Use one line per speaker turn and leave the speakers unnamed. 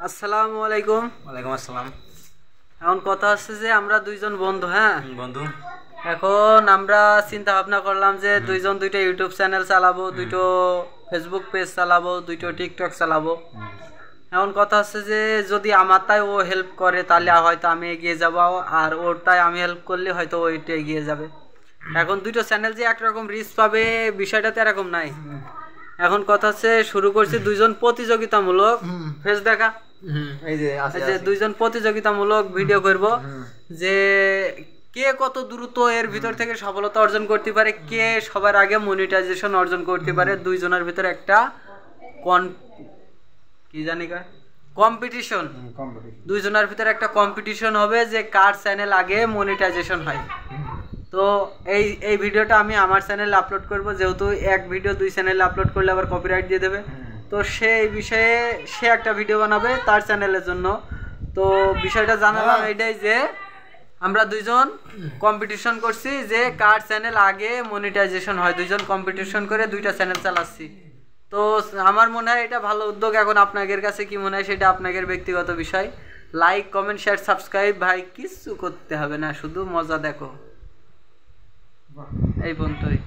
আসসালামু আলাইকুম।
ওয়ালাইকুম আসসালাম।
এখন কথা হচ্ছে যে আমরা দুইজন বন্ধু,
বন্ধু
এখন আমরা চিন্তা ভাবনা করলাম যে দুইজন দুইটা ইউটিউব চ্যানেল চালাবো, দুইটো ফেসবুক পেজ চালাবো, দুইটো টিকটক চালাবো। এখন কথা হচ্ছে যে যদি আমার তাই ও হেল্প করে তাহলে হয়তো আমি এগিয়ে যাব, আর ওর তাই আমি হেল্প করলে হয়তো ওইটা এগিয়ে যাবে। এখন দুইটো চ্যানেল যে একরকম রিচ পাবে বিষয়টা তো এরকম নাই। এখন কথা হচ্ছে শুরু করছি দুইজন প্রতিযোগিতামূলক ফেস দেখা,
এই যে
যে দুইজন প্রতিযোগিতামূলক ভিডিও করব যে কে কত দ্রুত এর ভিতর থেকে সফলতা অর্জন করতে পারে, কে সবার আগে মনিটাইজেশন অর্জন করতে পারে। দুইজনের ভিতরে একটা কম্পিটিশন, দুইজনের ভিতরে একটা কম্পিটিশন হবে যে কার চ্যানেল আগে মনিটাইজেশন হয়। তো এই ভিডিওটা আমি আমার চ্যানেলে আপলোড করব, যেহেতু এক ভিডিও দুই চ্যানেলে আপলোড করলে আবার কপিরাইট দিয়ে দেবে। তো সেই বিষয়ে সে একটা ভিডিও বানাবে তার চ্যানেলের জন্য। তো বিষয়টা জানালাম এইটাই যে আমরা দুইজন কম্পিটিশন করছি যে কার চ্যানেল আগে মনিটাইজেশন হয়। দুইজন কম্পিটিশন করে দুইটা চ্যানেল চালাচ্ছি। তো আমার মনে হয় এটা ভালো উদ্যোগ। এখন আপনাদের কাছে কি মনে হয় সেটা আপনাদের ব্যক্তিগত বিষয়। লাইক, কমেন্ট, শেয়ার, সাবস্ক্রাইব ভাই কিছু করতে হবে না, শুধু মজা দেখো। এই পর্যন্তই।